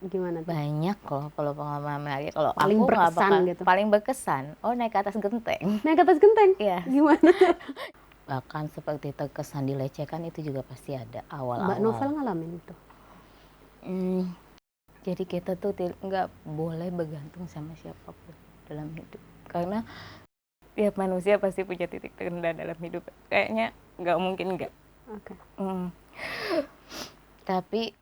Gimana tuh? Banyak loh kalau pengalaman menarik. Kalau Paling aku nggak berkesan bakal gitu. paling berkesan. Oh, naik ke atas genteng. Naik ke atas genteng? Iya. Gimana? Bahkan seperti terkesan dilecehkan itu juga pasti ada Mbak Novel awal-awal. ngalamin itu? Jadi kita tuh nggak boleh bergantung sama siapapun dalam hidup. Karena tiap manusia pasti punya titik terendah dalam hidup. Kayaknya nggak mungkin nggak. Oke. Tapi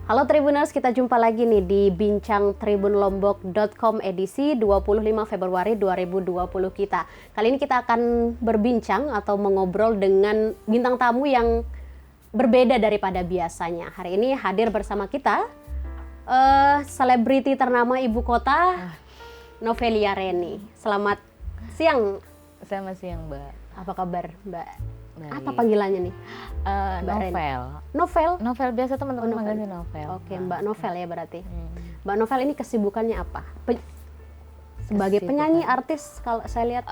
Halo Tribuners, kita jumpa lagi nih di bincangtribunlombok.com edisi 25 Februari 2020 kita. Kali ini kita akan berbincang atau mengobrol dengan bintang tamu yang berbeda daripada biasanya. Hari ini hadir bersama kita selebriti ternama ibu kota, Novelia Reni. Selamat siang. Selamat siang, Mbak. Apa kabar, Mbak? Baik. Apa panggilannya nih? Novel. Novel? Novel biasa teman-teman manggilnya Novel. Oke, Mbak Novel ya berarti. Mbak Novel ini kesibukannya apa? Sebagai penyanyi, artis, kalau saya lihat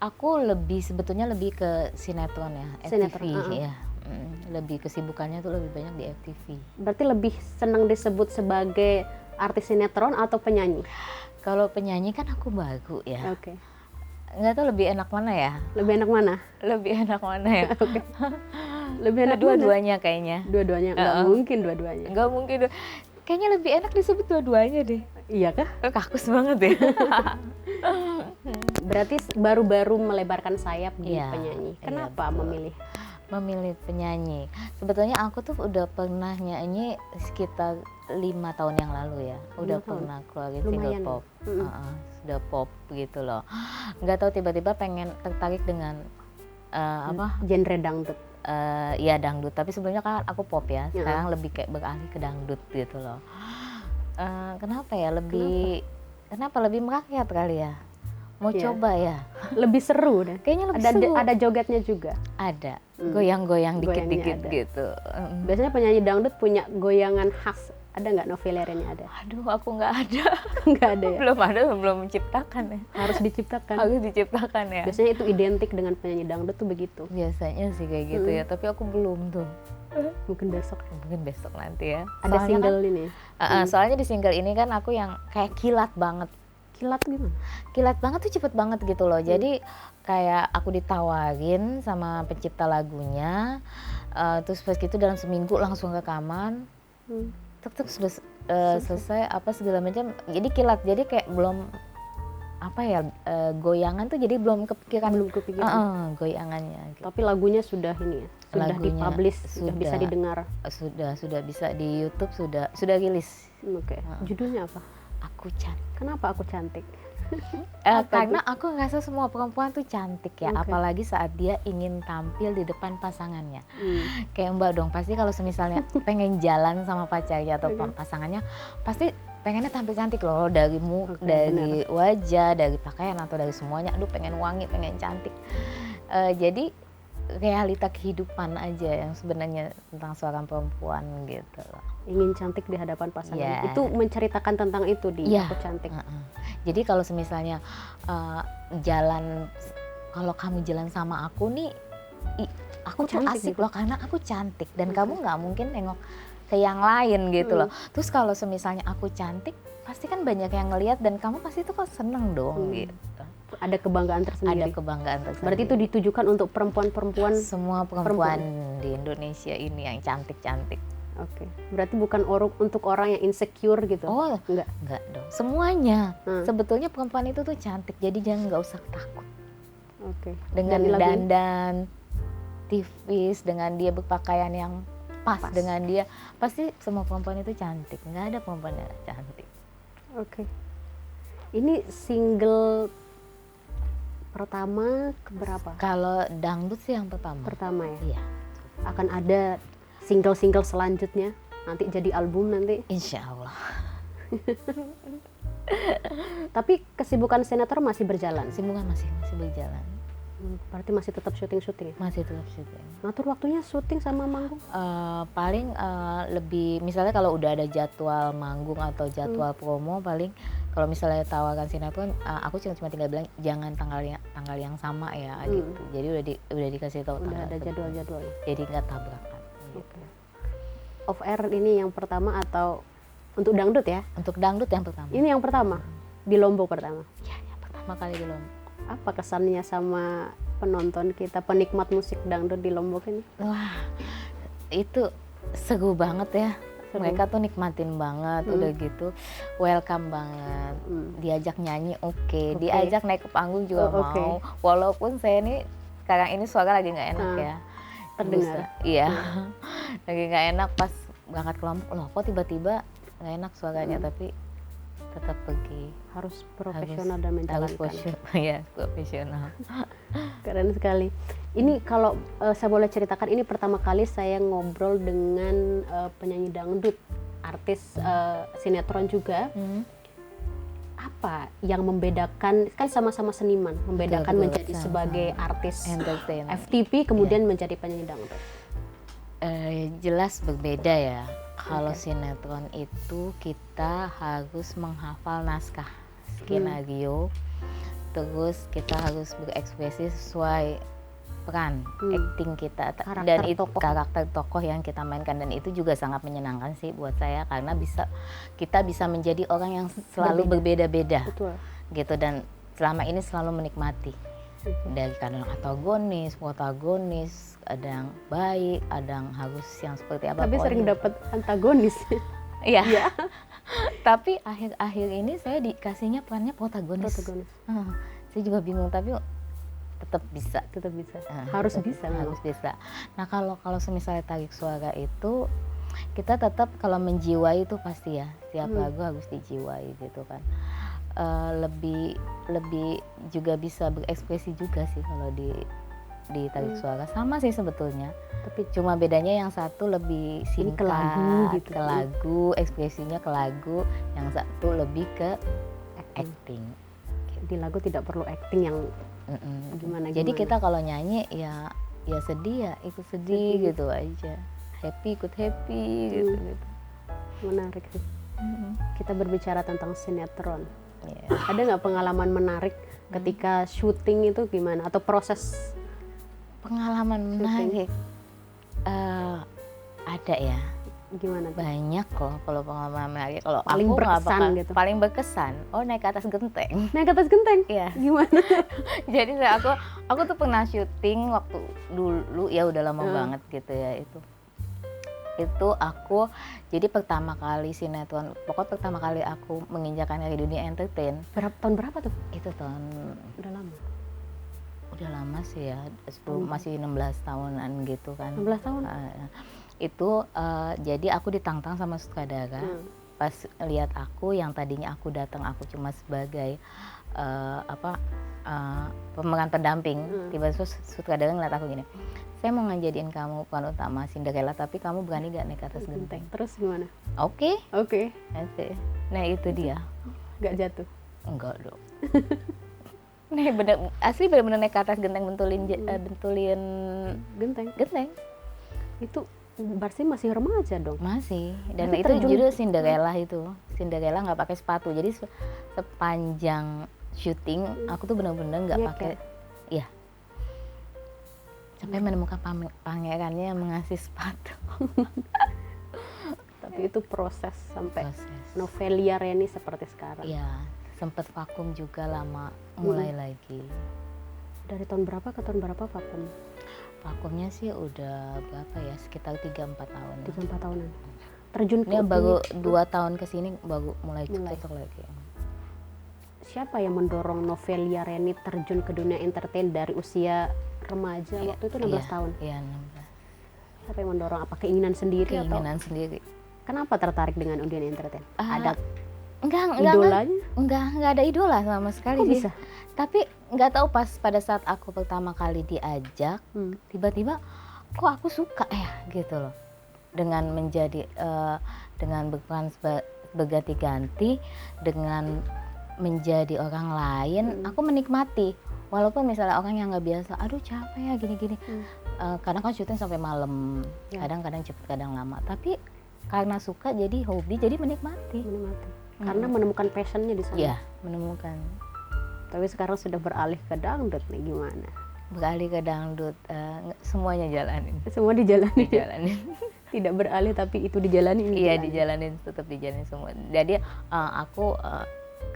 aku sebetulnya lebih ke sinetron ya, FTV ya. Lebih kesibukannya tuh lebih banyak di FTV. Berarti lebih senang disebut sebagai artis sinetron atau penyanyi? Kalau penyanyi kan aku baru ya. Oke. Nggak tahu lebih enak mana ya? Lebih enak mana? Lebih enak mana ya? Oke. Lebih enak dua-duanya kayaknya. Dua-duanya? Nggak mungkin dua-duanya. Nggak mungkin. Kayaknya lebih enak disebut dua-duanya deh. Iya kah? Kakus banget ya. Berarti baru-baru melebarkan sayap di Iya, penyanyi. Kenapa betul. Memilih penyanyi? Sebetulnya aku tuh udah pernah nyanyi sekitar 5 tahun yang lalu ya. Udah pernah keluarin single pop. Sudah pop gitu loh. Nggak tahu tiba-tiba pengen tertarik dengan genre dangdut. Ya dangdut, tapi sebelumnya kan aku pop ya. Sekarang lebih kayak beralih ke dangdut gitu loh. Kenapa ya? Kenapa lebih merakyat kali ya? Mau coba ya? Lebih seru deh. Kayaknya lebih seru. Ada jogetnya juga. Ada. Goyang-goyang dikit-dikit gitu. Biasanya penyanyi dangdut punya goyangan khas. Ada nggak Novelia Reni ada? Aduh, aku nggak ada. Nggak ada ya? Belum menciptakan ya. Harus diciptakan. Harus diciptakan ya. Biasanya itu identik dengan penyanyi dangdut tuh begitu. Biasanya sih kayak gitu ya, tapi aku belum tuh. Mungkin besok nanti ya. ada single ini. Soalnya di single ini kan aku yang kayak kilat banget. Kilat gimana? Kilat banget tuh cepet banget gitu loh. Jadi kayak aku ditawarin sama pencipta lagunya, terus pas gitu dalam seminggu langsung rekaman, selesai apa segala macam. Jadi kilat, jadi kayak belum goyangan tuh jadi belum kepikiran. Goyangannya. Gitu. Tapi lagunya sudah ini ya, sudah dipublish, sudah bisa didengar. Sudah bisa di YouTube, sudah rilis. Oke. Judulnya apa? Aku Cantik. Kenapa aku cantik? Karena aku ngerasa semua perempuan tuh cantik ya, apalagi saat dia ingin tampil di depan pasangannya. Kayak Mbak dong, pasti kalau misalnya pengen jalan sama pacarnya atau pasangannya, pasti pengennya tampil cantik loh, dari dari wajah, dari pakaian atau dari semuanya. Aduh, pengen wangi, pengen cantik. Jadi realita kehidupan aja yang sebenarnya tentang seorang perempuan gitu loh. Ingin cantik di hadapan pasangan. Itu menceritakan tentang itu di Aku Cantik. Jadi kalau misalnya kalau kamu jalan sama aku nih, aku tuh asik gitu loh, karena aku cantik dan kamu nggak mungkin nengok ke yang lain gitu loh. Terus kalau misalnya aku cantik, pasti kan banyak yang ngelihat dan kamu pasti tuh kok seneng dong gitu. Ada kebanggaan tersendiri. Berarti itu ditujukan untuk perempuan-perempuan, semua perempuan di Indonesia ini yang cantik-cantik. Oke. Berarti bukan untuk orang yang insecure gitu. Oh, enggak dong. Semuanya. Sebetulnya perempuan itu tuh cantik, jadi jangan nggak usah takut. Oke. Dengan dandan tipis, dengan dia berpakaian yang pas dengan dia, pasti semua perempuan itu cantik. Nggak ada perempuan yang cantik. Oke. Ini single pertama keberapa? Kalau dangdut sih yang pertama. Pertama ya? Iya. Akan ada single-single selanjutnya? Nanti jadi album nanti? Insya Allah. Tapi kesibukan sinetron masih berjalan? Kesibukan masih berjalan. Berarti masih tetap syuting-syuting ya? Masih tetap syuting. Ngatur waktunya syuting sama manggung? Paling lebih misalnya kalau udah ada jadwal manggung atau jadwal promo, paling kalau misalnya tawaran sinetron, aku cuma tinggal bilang jangan tanggal yang sama ya gitu. Jadi udah dikasih tahu Udah tanggal ada tersebut. jadwal-jadwalnya. Jadi nggak tabrakan. Gitu. Oke. Off air ini yang pertama atau untuk dangdut ya? Untuk dangdut yang pertama. Ini yang pertama di Lombok pertama. Ya, yang pertama kali di Lombok. Apa kesannya sama penonton kita, penikmat musik dangdut di Lombok ini? Wah, itu seru banget ya. Seru. Mereka tuh nikmatin banget, udah gitu welcome banget. Diajak nyanyi oke. Diajak naik ke panggung juga mau. Walaupun saya ini sekarang ini suara lagi nggak enak ya. Terdengar. Iya. Lagi nggak enak pas berangkat ke Lombok. Loh kok tiba-tiba nggak enak suaranya, tapi tetap pergi. Harus profesional dan menjalankan. Ya, profesional. Keren sekali. Ini kalau saya boleh ceritakan, ini pertama kali saya ngobrol dengan penyanyi dangdut, artis sinetron juga. Apa yang membedakan, kan sama-sama seniman, membedakan Betul, menjadi sama-sama. sebagai artis Entertain. FTP kemudian menjadi penyanyi dangdut? Jelas berbeda ya. Kalau sinetron itu kita harus menghafal naskah skenario, terus kita harus berekspresi sesuai peran acting kita dan itu karakter tokoh yang kita mainkan, dan itu juga sangat menyenangkan sih buat saya karena kita bisa menjadi orang yang selalu berbeda-beda gitu, dan selama ini selalu menikmati dari kadang antagonis, protagonis, ada yang baik, ada yang harus yang seperti apa. Tapi sering dapat antagonis. Iya. Tapi akhir-akhir ini saya dikasihnya perannya protagonis. Saya juga bingung, tapi tetap bisa. Harus bisa. Harus bisa. Nah kalau semisalnya tarik suara itu kita tetap kalau menjiwai itu pasti ya, setiap lagu harus dijiwai gitu kan. Lebih juga bisa berekspresi juga sih kalau di tarik suara, sama sih sebetulnya, tapi cuma bedanya yang satu lebih singkat ke lagu, ekspresinya ke lagu, yang satu lebih ke acting. Di lagu tidak perlu acting yang gimana. Jadi kita kalau nyanyi ya sedih ya ikut sedih gitu aja, happy ikut happy gitu. Menarik sih. Kita berbicara tentang sinetron. Ada nggak pengalaman menarik ketika syuting itu gimana, atau proses pengalaman menarik? Ada ya. Gimana? Banyak loh kalau pengalaman menarik. Kalau paling aku berkesan gitu. Paling berkesan. Oh, naik ke atas genteng. Naik ke atas genteng? Iya. Gimana? Jadi aku tuh pernah syuting waktu dulu ya, udah lama banget gitu ya itu aku jadi pertama kali sinetron, pokoknya pertama kali aku menginjakan kaki dunia entertain. Tahun berapa tuh? Itu tahun udah lama sih ya, masih 16 tahunan gitu kan. 16 tahun? Itu jadi aku ditantang sama sutradara. Pas lihat aku yang tadinya aku datang aku cuma sebagai pemeran pendamping, tiba-tiba sutradara ngeliat aku gini, saya mau ngejadiin kamu peran utama Cinderella, tapi kamu berani gak naik ke atas genteng? Terus gimana? Oke. Oke. Nah itu dia. Gak jatuh? Enggak dong. Nah asli bener-bener naik ke atas genteng, bentulin genteng. Itu berarti masih remaja dong? Masih. Dan itu judul Cinderella itu. Cinderella nggak pakai sepatu. Jadi sepanjang syuting aku tuh bener-bener nggak pakai. Iya. Sampai menemukan pangerannya yang mengasih sepatu. Tapi itu proses sampai Novelia Reni seperti sekarang. Iya, sempat vakum juga lama, mulai lagi. Dari tahun berapa ke tahun berapa vakum? Vakumnya sih udah berapa ya, sekitar 3-4 tahun. 3-4 tahunan. Terjun ke baru 2 tahun kesini baru mulai cocok lagi. Siapa yang mendorong Novelia Reni terjun ke dunia entertain dari usia remaja? Waktu itu 16 tahun? Iya, 16. Siapa yang mendorong? Apa keinginan sendiri? Keinginan sendiri. Kenapa tertarik dengan dunia entertain? Ada idolanya? Enggak ada idola sama sekali. Kok sih. Bisa? Tapi nggak tahu pas pada saat aku pertama kali diajak, tiba-tiba kok aku suka ya gitu loh. Dengan menjadi dengan berperan berganti-ganti, dengan menjadi orang lain, aku menikmati. walaupun misalnya orang yang nggak biasa, aduh capek ya gini-gini, kadang kan syuting sampai malam, kadang-kadang cepet kadang lama, tapi karena suka jadi hobi, jadi menikmati. Karena menemukan passionnya di sana. Iya, menemukan. Tapi sekarang sudah beralih ke dangdut nih, gimana? Beralih ke dangdut, semuanya jalanin. Semua dijalanin. Dijalanin. Tidak beralih tapi itu dijalanin. Iya, dijalanin, tetap dijalanin semua. Jadi aku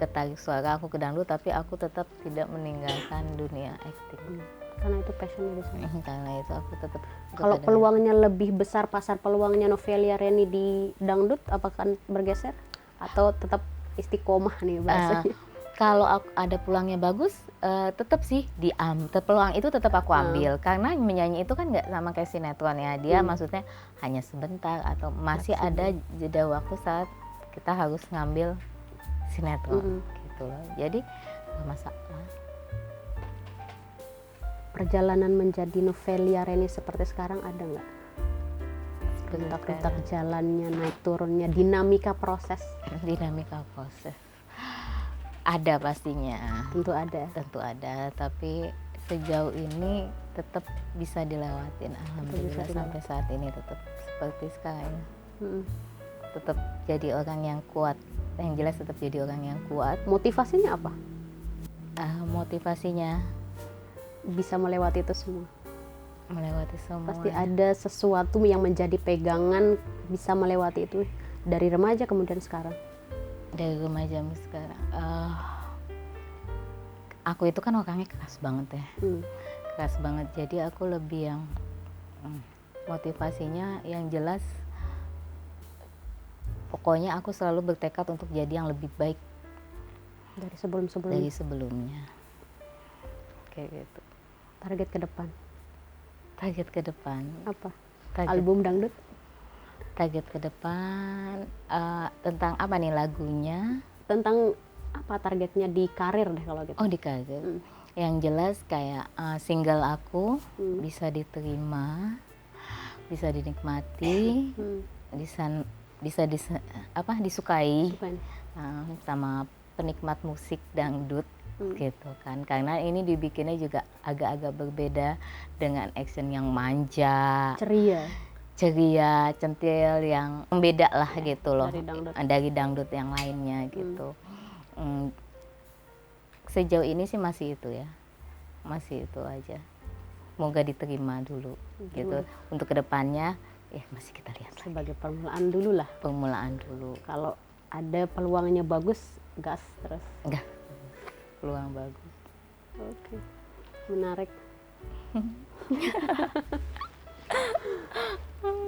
ke tarik suara, aku ke dangdut, tapi aku tetap tidak meninggalkan dunia acting. Karena itu passionnya di sana. Karena itu aku tetap. Kalau peluangnya lebih besar, pasar peluangnya Novelia Reni di dangdut, apakah bergeser atau tetap istiqomah nih bahasanya? Kalau ada peluangnya bagus, tetap sih peluang itu tetap aku ambil, karena menyanyi itu kan nggak sama kayak sinetron ya, dia maksudnya hanya sebentar atau masih ada jeda waktu saat kita harus ngambil sinetron gitu loh, jadi nggak masalah. Perjalanan menjadi Novelia Reni seperti sekarang ada nggak? Rentak-rentak jalannya, naik turunnya, dinamika proses. Ada pastinya. Tentu ada, tapi sejauh ini tetap bisa dilewatin, alhamdulillah sampai saat ini tetap seperti sekarang. Tetap jadi orang yang kuat, yang jelas tetap jadi orang yang kuat. Motivasinya apa? Motivasinya bisa melewati itu semua. Pasti ada sesuatu yang menjadi pegangan bisa melewati itu dari remaja kemudian sekarang. Aku itu kan orangnya keras banget ya, keras banget. Jadi aku lebih yang motivasinya yang jelas. Pokoknya aku selalu bertekad untuk jadi yang lebih baik dari sebelumnya. Kayak gitu. Target ke depan apa? Album dangdut? Target ke depan tentang apa nih lagunya? Tentang apa targetnya di karir deh kalau gitu? Oh, di karir. Yang jelas kayak single aku bisa diterima, bisa dinikmati, bisa disukai sama penikmat musik dangdut. Gitu kan, karena ini dibikinnya juga agak-agak berbeda dengan action yang manja, ceria, centil, yang beda lah gitu loh dari dangdut yang lainnya gitu. Sejauh ini sih masih itu ya, masih itu aja. Semoga diterima dulu gitu. Untuk kedepannya masih kita lihat sebagai permulaan dulu lah. Kalau ada peluangnya bagus, gas terus. Enggak. Peluang bagus. Oke. Menarik.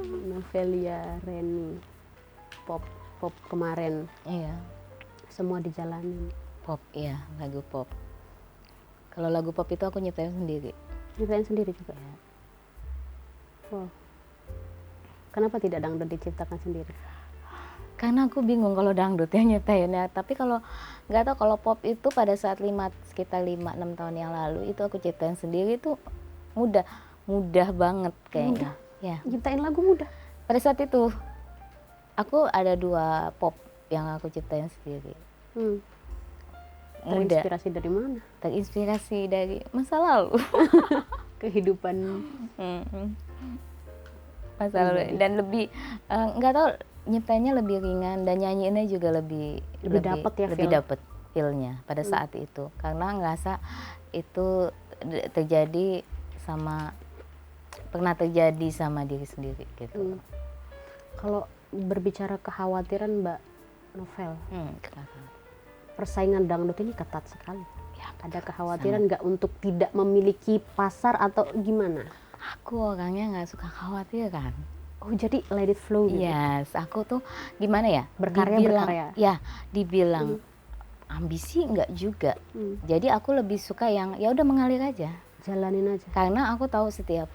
Novelia Reni, pop kemarin. Iya. Semua dijalanin. Pop, iya, lagu pop. Kalau lagu pop itu aku nyiptain sendiri. Nyiptain sendiri juga. Ya. Wow. Kenapa tidak dangdut diciptakan sendiri? Karena aku bingung kalau dangdut ya nyiptainnya. Tapi kalau nggak tahu, kalau pop itu pada saat sekitar 5-6 tahun yang lalu itu aku ciptain sendiri, itu mudah banget kayaknya. Ya. Ciptain lagu mudah. Pada saat itu aku ada 2 pop yang aku ciptain sendiri. Terinspirasi dari mana? Terinspirasi dari masa lalu. Kehidupan. Masa lalu, dan lebih nggak tahu, nyiptainnya lebih ringan dan nyanyiinnya juga lebih dapet feel-nya pada saat itu, karena ngerasa itu pernah terjadi sama diri sendiri gitu. Kalau berbicara kekhawatiran Mbak Novel, persaingan dangdut ini ketat sekali. Ya, ada kekhawatiran nggak untuk tidak memiliki pasar atau gimana? Aku orangnya nggak suka khawatiran. Oh, jadi let it flow gitu? Yes, aku tuh gimana ya? Berkarya. Ya, dibilang ambisi nggak juga. Jadi aku lebih suka yang ya udah mengalir aja. Jalanin aja. Karena aku tahu setiap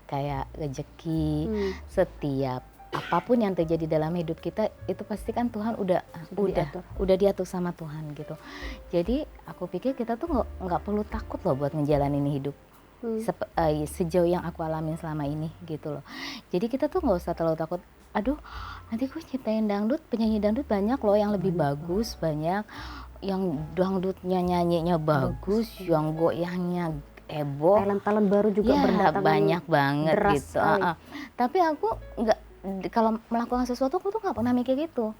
kayak rezeki, setiap apapun yang terjadi dalam hidup kita itu pasti kan Tuhan udah diatur sama Tuhan gitu. Jadi aku pikir kita tuh nggak perlu takut loh buat ngejalanin hidup. Sejauh yang aku alamin selama ini gitu loh. Jadi kita tuh nggak usah terlalu takut, aduh nanti gue ciptain dangdut, penyanyi dangdut banyak loh yang lebih bagus, banyak yang dangdutnya nyanyinya bagus, yang goyangnya heboh. Talent-talent baru juga berdatangan banyak banget deras gitu. sekali. Tapi aku nggak, kalau melakukan sesuatu aku tuh nggak pernah mikir gitu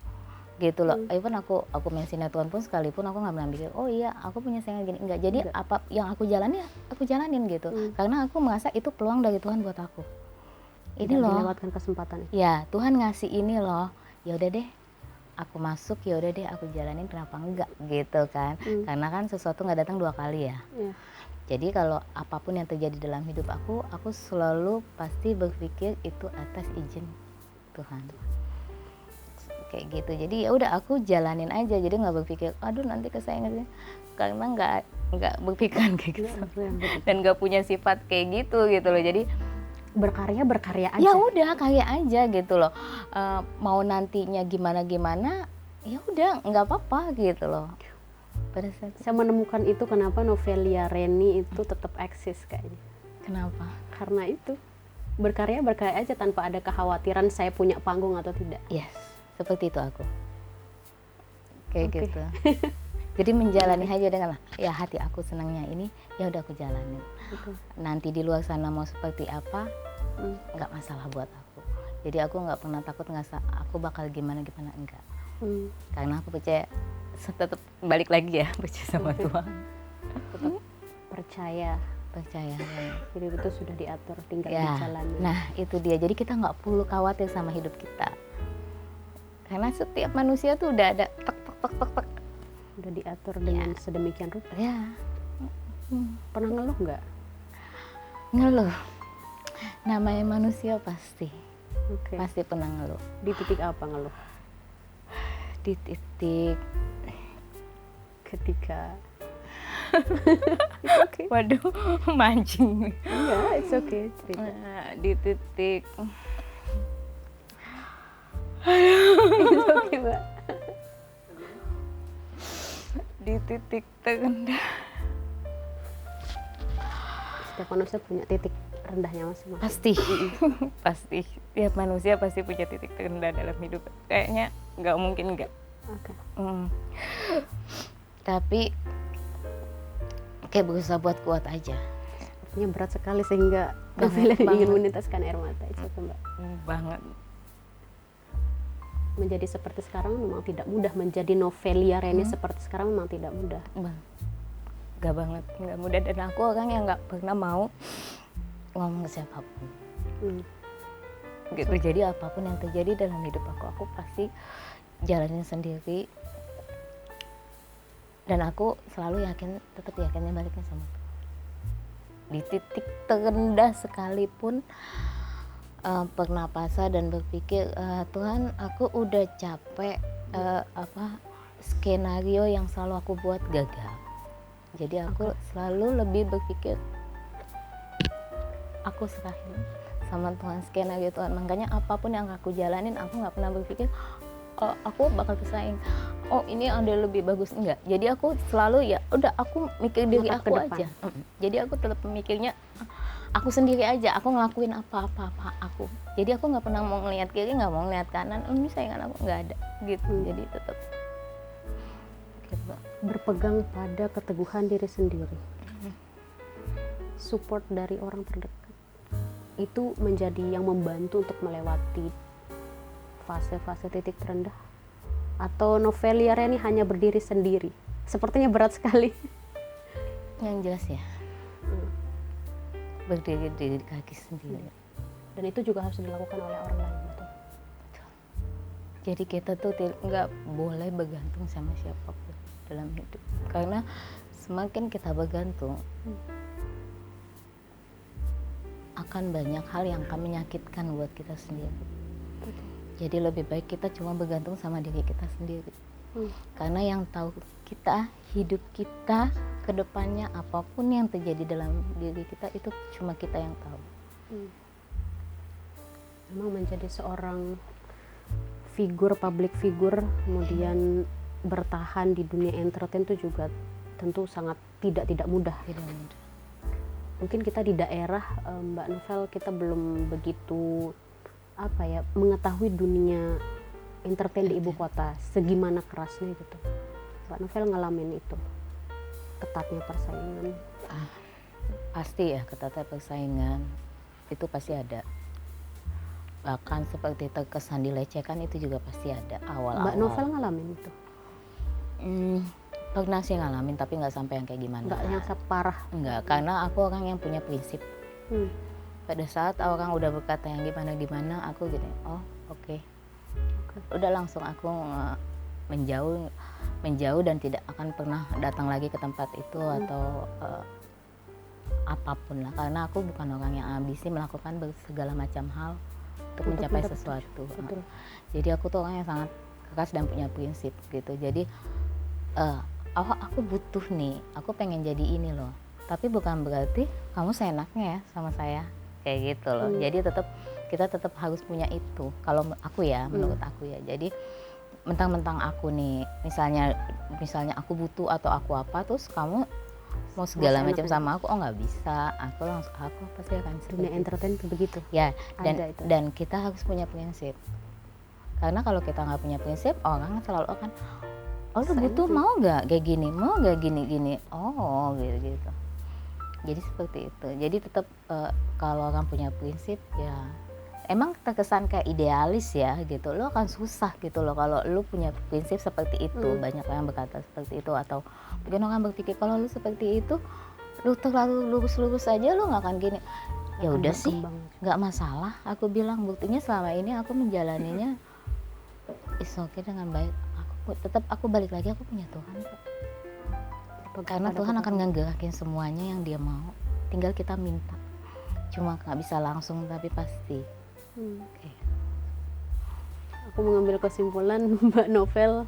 loh. Even aku main sinetron pun sekalipun aku nggak pernah mikir, oh iya aku punya saingan gini, enggak. Jadi apa yang aku jalani aku jalanin gitu. Karena aku merasa itu peluang dari Tuhan buat aku. Ini Tidak loh, dilewatkan kesempatan. ya Tuhan ngasih ini loh, ya udah deh aku masuk, ya udah deh aku jalanin, kenapa enggak gitu kan. Karena kan sesuatu nggak datang 2 kali ya. Jadi kalau apapun yang terjadi dalam hidup aku selalu pasti berpikir itu atas izin Tuhan. Kayak gitu. Jadi ya udah aku jalanin aja. Jadi nggak berpikir, aduh nanti kesayangan, karena nggak berpikiran kayak gitu. Dan nggak punya sifat kayak gitu loh. Jadi berkarya aja. Ya udah karya aja gitu loh. Mau nantinya gimana ya udah nggak apa-apa gitu loh. Pada saat Saya menemukan itu kenapa Novelia Reni itu tetap eksis kayaknya. Kenapa? Karena itu berkarya aja tanpa ada kekhawatiran saya punya panggung atau tidak. Yes, seperti itu aku. Kayak gitu. Jadi menjalani aja dengan ya hati aku senangnya ini, ya udah aku jalanin. Nanti di luar sana mau seperti apa, nggak masalah buat aku. Jadi aku nggak pernah takut ngerasa aku bakal gimana enggak. Karena aku percaya, tetap balik lagi ya, percaya sama Tuhan. Tetap percaya. Hidup itu sudah diatur, tinggal dijalani. Nah itu dia, jadi kita nggak perlu khawatir sama hidup kita. Karena setiap manusia tuh udah ada tek. Udah diatur dengan sedemikian rupa. Ya. Pernah ngeluh nggak? Ngeluh. Namanya manusia pasti. Pasti pernah ngeluh. Di titik apa ngeluh? Di titik ketika it's okay. Waduh, mancing. Iya, it's okay. Cerita. Di titik It's okay, Mbak. Di titik terendah. Setiap manusia punya titik rendahnya masing-masing. Pasti tiap manusia pasti punya titik terendah dalam hidup, kayaknya nggak mungkin nggak. Tapi kayak berusaha buat kuat aja. Sepertinya berat sekali sehingga Novelia ingin meneteskan air mata. Itu Mbak. Banget. Menjadi seperti sekarang memang tidak mudah. Menjadi Novelia Reni seperti sekarang memang tidak mudah. Gak banget, nggak mudah. Dan aku orang yang nggak pernah mau ngomong ke siapapun. Gitu. Jadi apapun yang terjadi dalam hidup aku pasti jalanin sendiri. Dan aku selalu tetap yakinnya baliknya sama Tuhan. Di titik terendah sekalipun pernapasan dan berpikir, Tuhan aku udah capek skenario yang selalu aku buat gagal. Jadi aku selalu lebih berpikir aku serahin sama Tuhan skenario Tuhan. Makanya apapun yang aku jalanin aku nggak pernah berpikir aku bakal bersaing, ini ada lebih bagus, enggak. Jadi aku selalu ya udah aku mikir diri aku aja. Jadi aku tetap mikirnya aku sendiri aja, aku ngelakuin apa-apa aku. Jadi aku nggak pernah mau ngelihat kiri, nggak mau ngelihat kanan, ini saingan aku nggak ada gitu. Jadi tetap gitu. Berpegang pada keteguhan diri sendiri. Support dari orang terdekat itu menjadi yang membantu untuk melewati fase-fase titik terendah. Atau Novelia Reni hanya berdiri sendiri? Sepertinya berat sekali. Yang jelas ya, berdiri di kaki sendiri. Dan itu juga harus dilakukan oleh orang lain, betul? Jadi kita tuh nggak boleh bergantung sama siapapun dalam hidup. Karena semakin kita bergantung, akan banyak hal yang akan menyakitkan buat kita sendiri. Jadi lebih baik kita cuma bergantung sama diri kita sendiri. Karena yang tahu kita, hidup kita, kedepannya apapun yang terjadi dalam diri kita itu cuma kita yang tahu. Memang menjadi seorang public figure, kemudian bertahan di dunia entertain itu juga tentu sangat tidak mudah. Mungkin kita di daerah Mbak Novel kita belum begitu mengetahui dunia entertain di ibu kota segimana kerasnya gitu. Mbak Novel ngalamin itu, ketatnya persaingan? Pasti ya, ketatnya persaingan itu pasti ada. Bahkan seperti terkesan dilecehkan itu juga pasti ada awal-awal. Mbak Novel ngalamin itu? Pernah sih ngalamin, tapi nggak sampai yang kayak gimana. Nggak yang separah? Nggak, karena aku orang yang punya prinsip. Pada saat orang udah berkata yang gimana-gimana, aku gini, oh oke. Udah langsung aku menjauh dan tidak akan pernah datang lagi ke tempat itu atau apapun lah, karena aku bukan orang yang ambisi melakukan segala macam hal untuk mencapai sesuatu. Jadi aku tuh orang yang sangat keras dan punya prinsip gitu. Jadi aku butuh nih, aku pengen jadi ini loh, tapi bukan berarti kamu seenaknya ya sama saya, kayak gitu loh. Jadi kita tetap harus punya itu, kalau aku ya, menurut aku ya. Jadi mentang-mentang aku nih, misalnya aku butuh atau aku apa, terus kamu mau segala macam sama aku, nggak bisa. Aku pasti akan dunia entertain tuh begitu ya. Dan kita harus punya prinsip, karena kalau kita nggak punya prinsip, orang selalu akan, oh lu butuh, mau nggak kayak gini, mau nggak gini, oh gitu. Jadi seperti itu. Jadi tetap kalau orang punya prinsip ya, emang terkesan kayak idealis ya gitu, lo akan susah gitu loh kalau lo punya prinsip seperti itu. Banyak orang berkata seperti itu, atau mungkin orang berpikir kalau lo seperti itu, lo terlalu lurus-lurus aja, lo nggak akan gini. Ya udah sih, nggak masalah. Aku bilang buktinya selama ini aku menjalaninya is okay dengan baik. Aku balik lagi, aku punya Tuhan kok. Karena Tuhan akan ngegerakin semuanya yang Dia mau. Tinggal kita minta. Cuma nggak bisa langsung, tapi pasti. Okay. Aku mengambil kesimpulan Mbak Novel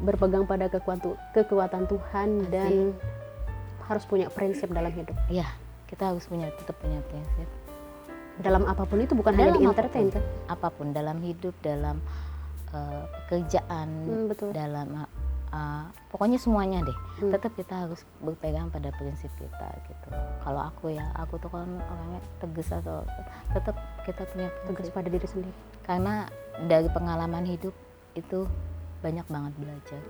berpegang pada kekuatan Tuhan pasti. Dan harus punya prinsip dalam hidup. Iya, kita harus tetap punya prinsip. Dalam apapun itu, bukan hanya di entertain kan? Apapun, dalam hidup, dalam pekerjaan, dalam pokoknya semuanya deh. Tetap kita harus berpegang pada prinsip kita gitu. Kalau aku tuh kan orangnya tegas, atau tetap kita punya tegas pada diri sendiri. Karena dari pengalaman hidup itu banyak banget belajar.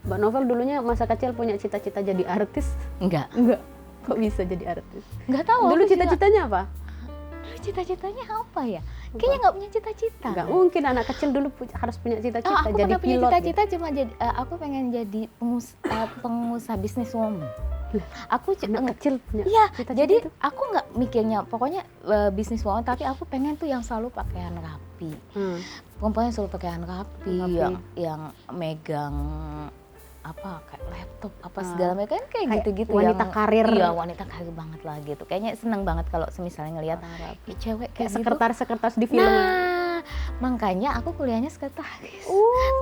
Mbak Novel dulunya masa kecil punya cita-cita jadi artis? Enggak. Kok bisa jadi artis? Enggak tahu. Dulu cita-citanya apa? Cita-citanya apa ya? Kayaknya nggak punya cita-cita. Nggak mungkin anak kecil dulu harus punya cita-cita. Aku jadi pilot. Punya cita-cita gitu. Cuma jadi aku pengen jadi pengusaha bisnis woman. Aku anak kecil punya cita-cita. Jadi itu? Aku nggak mikirnya pokoknya bisnis woman, tapi aku pengen tuh yang selalu pakaian rapi. Perempuan yang selalu pakaian rapi. Yang megang apa kayak laptop apa segala macam, kayak gitu-gitu, wanita yang karir. Iya, wanita karir banget lah gitu. Kayaknya seneng banget kalau misalnya ngelihat cewek kayak sekretaris di film. Nah, makanya aku kuliahnya sekretaris.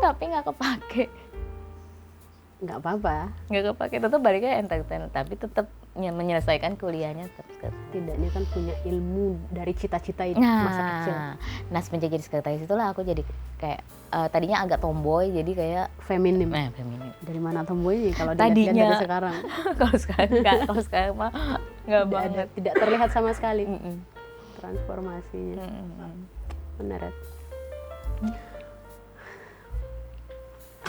Tapi nggak kepake. Nggak apa-apa. Nggak kepake, tetap baliknya entertain, tapi tetap menyelesaikan kuliahnya tetap sekretaris. Tidaknya kan punya ilmu dari cita-cita itu masa kecil. Nah, semenjak jadi sekretaris itulah aku jadi kayak tadinya agak tomboy, jadi kayak feminim. Feminim. Dari mana tomboynya kalau tadinya dari sekarang? Kalau sekarang mah nggak banget. Tidak terlihat sama sekali transformasinya. Benar.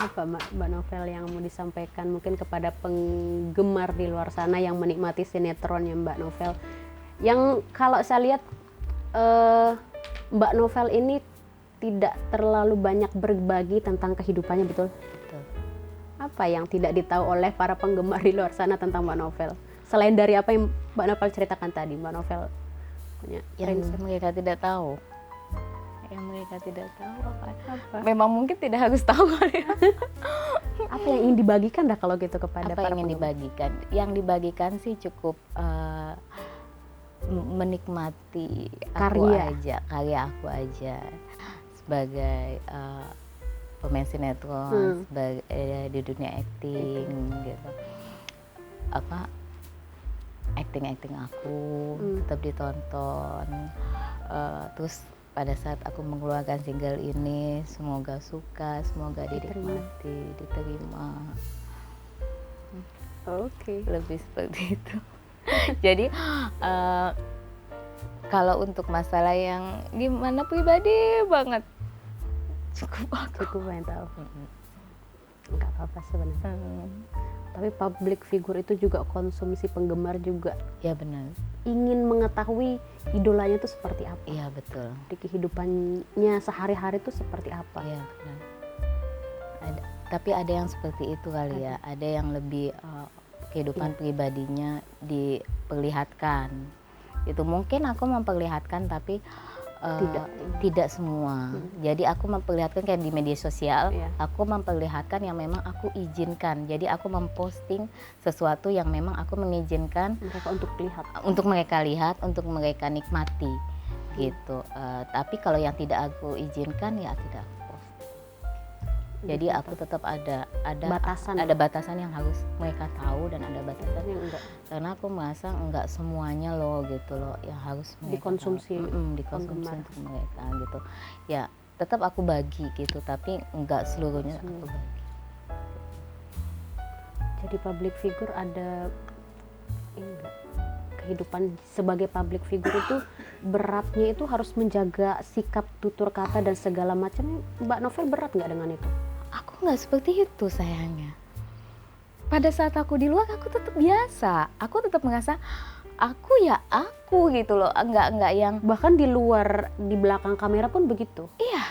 Apa Mbak Novel yang mau disampaikan mungkin kepada penggemar di luar sana yang menikmati sinetronnya Mbak Novel, yang kalau saya lihat Mbak Novel ini tidak terlalu banyak berbagi tentang kehidupannya, betul? Apa yang tidak ditahu oleh para penggemar di luar sana tentang Mbak Novel, selain dari apa yang Mbak Novel ceritakan tadi? Mbak Novel punya yang mereka tidak tahu. Yang mereka tidak tahu apa? Memang mungkin tidak harus tahu ya. Apa yang ingin dibagikan dah kalau gitu kepada apa para yang ingin dibagikan? Yang dibagikan sih cukup menikmati karya aku aja sebagai pemain sinetron, sebagai di dunia acting gitu. Acting aku tetap ditonton. Terus pada saat aku mengeluarkan single ini, semoga suka, semoga dinikmati, diterima. Oke. Lebih seperti itu. Jadi kalau untuk masalah yang gimana pribadi banget, Cukup mental. Nggak apa-apa sebenarnya. Tapi public figure itu juga konsumsi penggemar juga. Ya benar. Ingin mengetahui idolanya itu seperti apa. Iya betul. Di kehidupannya sehari-hari itu seperti apa. Iya benar. Tapi ada yang seperti itu kali ya. Ada yang lebih kehidupan pribadinya diperlihatkan. Itu mungkin aku memperlihatkan tapi tidak semua. Jadi aku memperlihatkan kayak di media sosial, aku memperlihatkan yang memang aku izinkan. Jadi aku memposting sesuatu yang memang aku mengizinkan mereka untuk lihat, untuk mereka lihat, untuk mereka nikmati, gitu. Tapi kalau yang tidak aku izinkan ya tidak aku post. Jadi aku tetap ada batasan yang harus mereka tahu dan ada batasan yang enggak. Karena aku merasa enggak semuanya loh gitu loh yang harus dikonsumsi untuk mereka gitu. Ya tetap aku bagi gitu tapi enggak seluruhnya aku bagi. Jadi public figure ada kehidupan sebagai public figure itu beratnya itu harus menjaga sikap, tutur kata dan segala macam. Mbak Novel berat nggak dengan itu? Aku nggak seperti itu sayangnya. Pada saat aku di luar aku tetap biasa. Aku tetap merasa aku ya aku gitu loh. Enggak yang bahkan di luar, di belakang kamera pun begitu. Iya.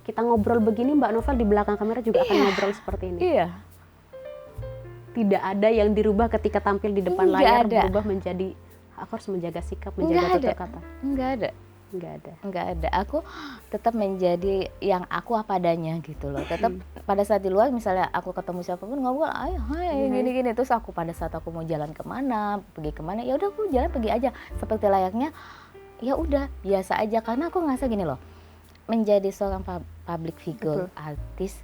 Kita ngobrol begini Mbak Novel di belakang kamera juga akan ngobrol seperti ini. Iya. Tidak ada yang dirubah ketika tampil di depan layar berubah menjadi aku harus menjaga sikap, menjaga tutur kata. Enggak ada. Aku tetap menjadi yang aku apa adanya gitu loh. Tetap pada saat di luar misalnya aku ketemu siapapun ngobrol, ayo hai gini-gini. Terus aku pada saat aku mau jalan kemana, pergi kemana, ya udah aku jalan pergi aja seperti layaknya ya udah biasa aja. Karena aku ngerasa gini loh, menjadi seorang public figure, artis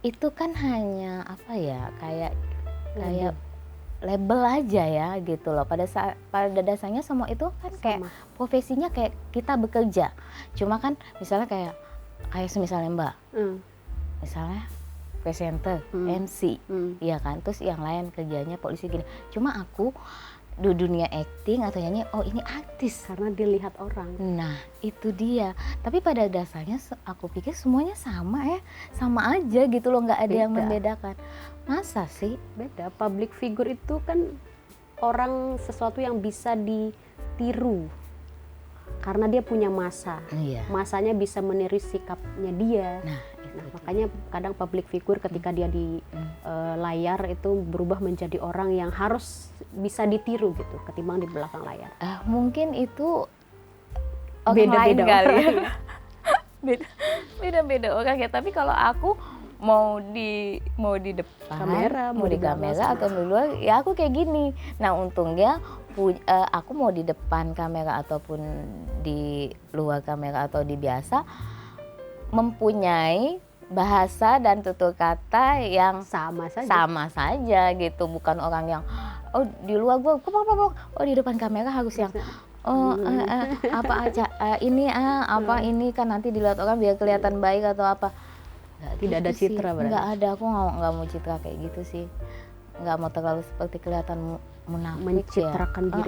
itu kan hanya apa ya kayak label aja ya gitu loh. Pada dasarnya semua itu kan kayak profesinya kayak kita bekerja. Cuma kan misalnya kayak misalnya Mbak, misalnya presenter, MC, iya kan. Terus yang lain kerjanya polisi gini. Cuma aku di dunia acting atau nyanyi, oh ini artis karena dilihat orang. Nah itu dia. Tapi pada dasarnya aku pikir semuanya sama ya, sama aja gitu loh, nggak ada yang membedakan. Masa sih? Beda. Public figure itu kan orang sesuatu yang bisa ditiru karena dia punya masa. Masanya bisa meniru sikapnya dia. Nah, makanya kadang public figure ketika dia di layar itu berubah menjadi orang yang harus bisa ditiru gitu ketimbang di belakang layar. Mungkin itu beda-beda kali ya. Beda-beda orang ya. Tapi kalau aku mau di depan kamera, mau di kamera atau di luar, ya aku kayak gini. Nah untungnya aku mau di depan kamera ataupun di luar kamera atau di biasa mempunyai bahasa dan tutur kata yang sama saja gitu. Bukan orang yang di luar gue di depan kamera harus yang ini kan nanti dilihat orang biar kelihatan baik atau apa. Tidak ada citra berarti. Nggak ada, aku nggak mau citra kayak gitu sih. Nggak mau terlalu seperti kelihatan munafik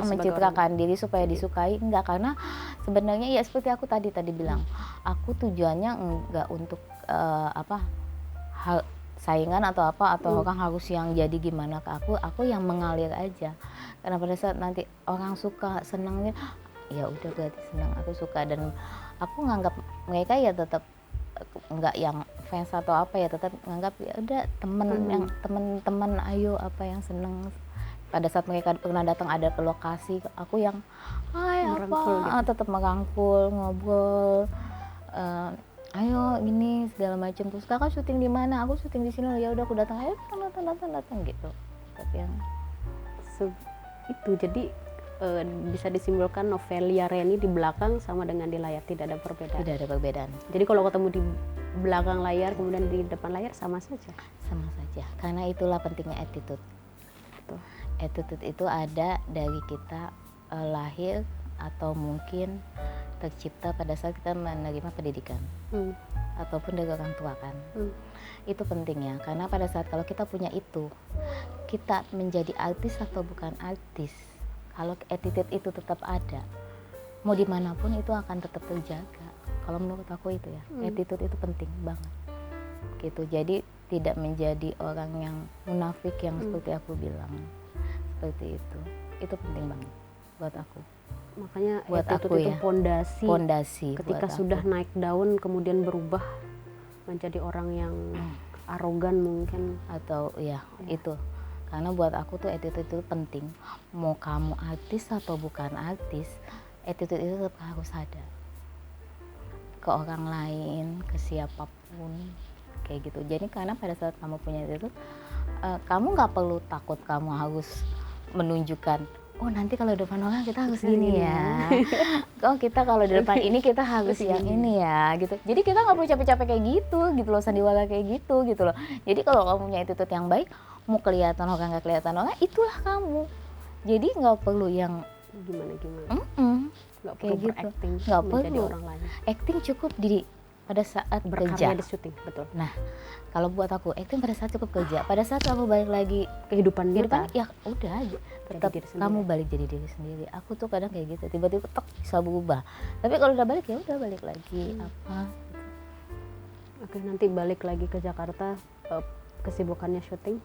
mencitrakan diri supaya disukai. Enggak, karena sebenarnya ya seperti aku tadi bilang, aku tujuannya enggak untuk saingan atau apa atau orang harus yang jadi gimana ke aku yang mengalir aja. Karena pada saat nanti orang suka senangnya ya udah berarti senang, aku suka. Dan aku nganggap mereka ya tetap nggak yang fans atau apa ya, tetap nganggap ya udah teman ayo apa yang seneng. Pada saat mereka pernah datang ada ke lokasi, aku yang tetap merangkul, ngobrol, ayo gini segala macam. Terus kakak syuting di mana? Aku syuting di sini. Ya udah aku datang, ayo datang gitu. Tapi yang itu jadi bisa disimpulkan Novelia Reni di belakang sama dengan di layar, tidak ada perbedaan. Tidak ada perbedaan. Jadi kalau ketemu di belakang layar kemudian di depan layar sama saja. Sama saja. Karena itulah pentingnya attitude. Attitude itu ada dari kita lahir atau mungkin tercipta pada saat kita menerima pendidikan ataupun dari orang tua kan. Itu pentingnya karena pada saat kalau kita punya itu, kita menjadi artis atau bukan artis, kalau attitude itu tetap ada, mau dimanapun itu akan tetap terjaga. Kalau menurut aku itu ya, attitude itu penting banget gitu. Jadi tidak menjadi orang yang munafik yang seperti aku bilang, seperti itu penting banget buat aku. Makanya Buat attitude aku itu ya, pondasi. Ketika buat sudah aku. naik daun kemudian berubah menjadi orang yang arogan mungkin. Atau ya itu, karena buat aku tuh attitude itu penting. Mau kamu artis atau bukan artis, attitude itu tetap harus ada ke orang lain, ke siapapun kayak gitu. Jadi karena pada saat kamu punya attitude, kamu nggak perlu takut kamu harus menunjukkan, oh nanti kalau di depan orang kita harus gini ya, oh kita kalau di depan ini kita harus yang ini ya gitu. Jadi kita nggak perlu capek-capek kayak gitu loh, sandiwara kayak gitu loh. Jadi kalau kamu punya attitude yang baik, mau kelihatan orang nggak kelihatan orang, itulah kamu. Jadi nggak perlu yang gimana nggak perlu kayak gitu, berakting nggak menjadi perlu orang lain. acting, cukup di pada saat Berkarya kerja. di syuting, betul. Nah, kalau buat aku acting pada saat cukup kerja. Pada saat kamu balik lagi Kehidupan kehidupan, nyata. ya udah aja, tetap diri sendiri. kamu balik jadi diri sendiri. Aku tuh kadang kayak gitu, tiba-tiba tek bisa berubah. Tapi kalau udah balik ya udah balik lagi apa. Oke, nanti balik lagi ke Jakarta, kesibukannya syuting.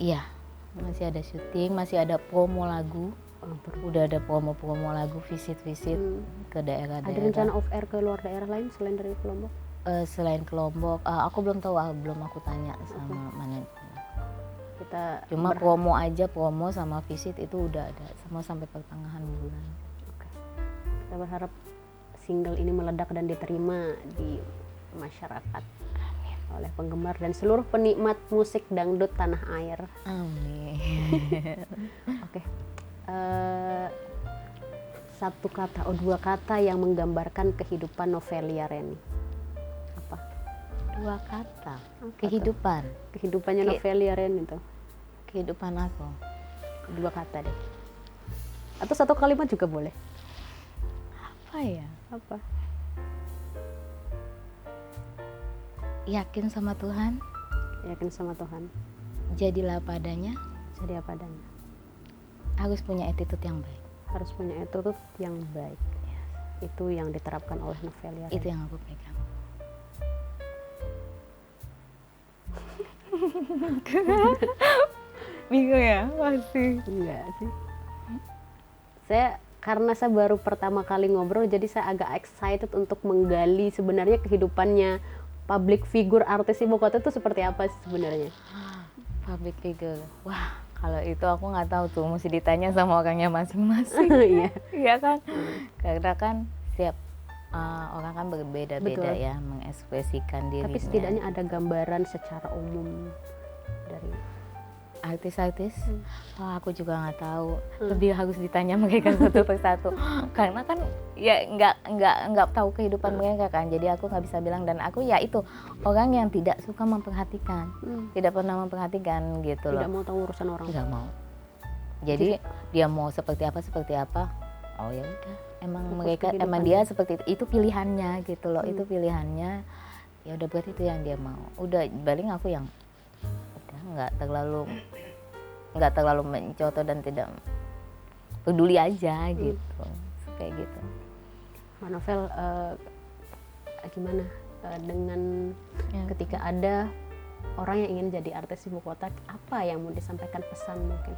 Iya, masih ada syuting, masih ada promo lagu. Udah ada promo lagu, visit ke daerah-daerah. Ada rencana off air ke luar daerah lain selain dari Lombok? Selain ke Lombok, aku belum tahu, belum aku tanya sama manajemen. Kita Cuma promo aja, promo sama visit itu udah ada semua sampai pertengahan bulan. Oke. Kita berharap single ini meledak dan diterima di masyarakat oleh penggemar dan seluruh penikmat musik dangdut tanah air. Amin. Oke. Satu kata, dua kata yang menggambarkan kehidupan Novelia Reni. Apa? 2 kata. Kehidupan. Kehidupannya Novelia Reni itu. Kehidupan aku. 2 kata deh. Atau 1 kalimat juga boleh. Apa ya? Apa? Yakin sama Tuhan. Yakin sama Tuhan. Jadilah padanya. Jadi apa adanya. Harus punya attitude yang baik. Harus punya attitude yang baik. Itu yang diterapkan oleh Novelia Reni. Itu yang aku pegang. Bingung ya? Pasti. Enggak sih. Karena saya baru pertama kali ngobrol, jadi saya agak excited untuk menggali sebenarnya kehidupannya public figure artis ibu kota itu seperti apa sih sebenarnya. Public figure. Wah, kalau itu aku nggak tahu tuh, mesti ditanya sama orangnya masing-masing. Iya. Iya kan? Karena kan setiap orang kan berbeda-beda. Betul. Ya mengekspresikan dirinya. Tapi setidaknya ada gambaran secara umum dari artis-artis. Aku juga nggak tahu. Lebih harus ditanya mereka satu persatu. Karena kan ya nggak tahu kehidupan mereka kan. Jadi aku nggak bisa bilang, dan aku ya itu orang yang tidak suka memperhatikan, tidak pernah memperhatikan gitu loh. Tidak mau tahu urusan orang. Nggak mau. Jadi dia mau seperti apa. Oh ya udah. Emang mereka, emang dia seperti itu pilihannya gitu loh. Itu pilihannya. Ya udah berarti itu yang dia mau. Udah paling aku yang nggak terlalu mencontoh dan tidak peduli aja gitu. Kayak gitu. Mbak Novel, gimana dengan ketika ada orang yang ingin jadi artis ibu kota, apa yang mau disampaikan pesan mungkin?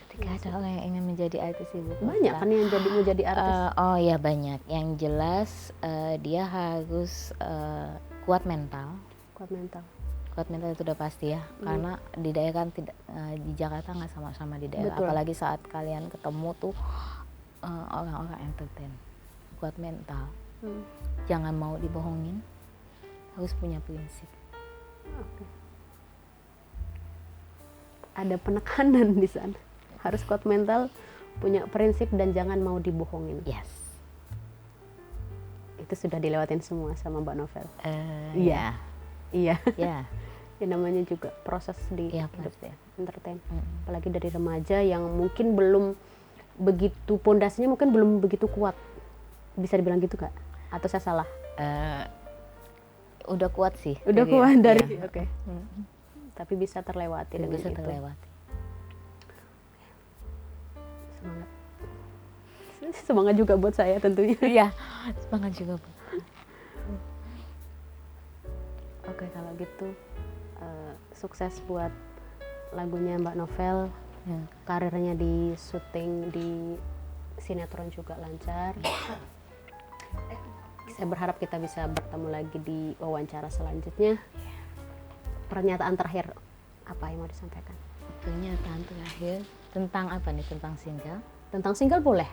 Ketika ada orang yang ingin menjadi artis ibu kota, banyak kan yang mau jadi artis. Oh ya banyak. Yang jelas dia harus kuat mental. Kuat mental itu udah pasti ya, karena di daerah tidak, di Jakarta nggak sama-sama di daerah. Betul. Apalagi saat kalian ketemu tuh orang-orang entertain. Kuat mental, jangan mau dibohongin, harus punya prinsip. Okay. Ada penekanan di sana, harus kuat mental, punya prinsip dan jangan mau dibohongin. Yes. Itu sudah dilewatin semua sama Mbak Novel. Iya. Iya. Ya. Ya namanya juga proses di hidup ya, entertain. Apalagi dari remaja yang mungkin belum begitu, pondasinya mungkin belum begitu kuat. Bisa dibilang gitu Kak? Atau saya salah? Udah kuat sih. Udah kuat dari. Ya. Oke. Tapi bisa terlewati dengan bisa itu. terlewati. Semangat. Semangat juga buat saya tentunya. Iya, semangat juga Bu. Oke, kalau gitu sukses buat lagunya Mbak Novel. Ya. Karirnya di syuting di sinetron juga lancar. Saya berharap kita bisa bertemu lagi di wawancara selanjutnya. Pernyataan terakhir apa yang mau disampaikan? Pernyataan terakhir tentang apa nih? Tentang single? Tentang single boleh.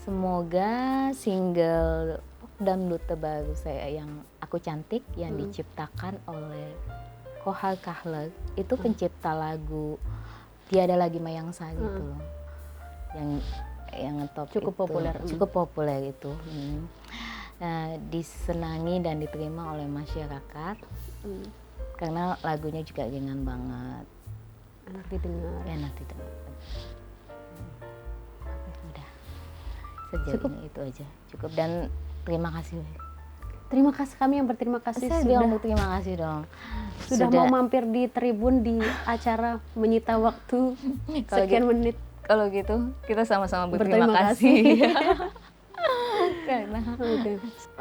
Semoga single dangdut terbaru saya yang Aku Cantik yang diciptakan oleh Kohar Kahler itu pencipta lagu Tiada Lagi Mayang Sari itu loh. Yang ngetop Cukup itu, populer. cukup populer itu. Nah, disenangi dan diterima oleh masyarakat karena lagunya juga ringan banget, Enak didengar. enak didengar. Udah sejauh Cukup. ini itu aja cukup, dan terima kasih. Terima kasih, kami yang berterima kasih Saya bilang berterima kasih dong. sudah mau mampir di Tribun di acara menyita waktu sekian menit. Kalau gitu kita sama-sama Berterima berterima kasih. Karena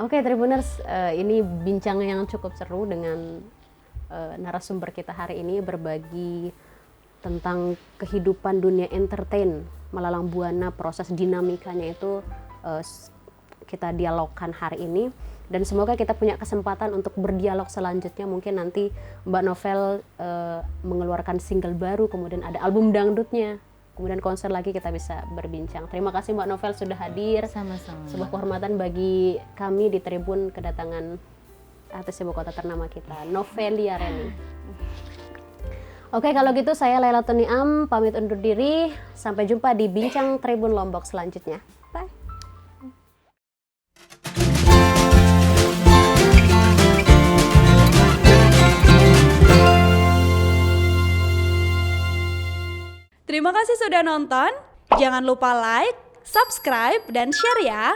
Oke, Tribuners, ini bincang yang cukup seru dengan narasumber kita hari ini, berbagi tentang kehidupan dunia entertain melalang buana, proses dinamikanya itu kita dialogkan hari ini, dan semoga kita punya kesempatan untuk berdialog selanjutnya. Mungkin nanti Mbak Novel mengeluarkan single baru, kemudian ada album dangdutnya, kemudian konser lagi, kita bisa berbincang. Terima kasih Mbak Novel sudah hadir. sama-sama. Sebuah kehormatan bagi kami di Tribun kedatangan artis ibu kota ternama kita, Novelia Reni. Oke, kalau gitu saya Laila Tuniam pamit undur diri. Sampai jumpa di Bincang Tribun Lombok selanjutnya. Bye. Terima kasih sudah nonton. Jangan lupa like, subscribe, dan share ya.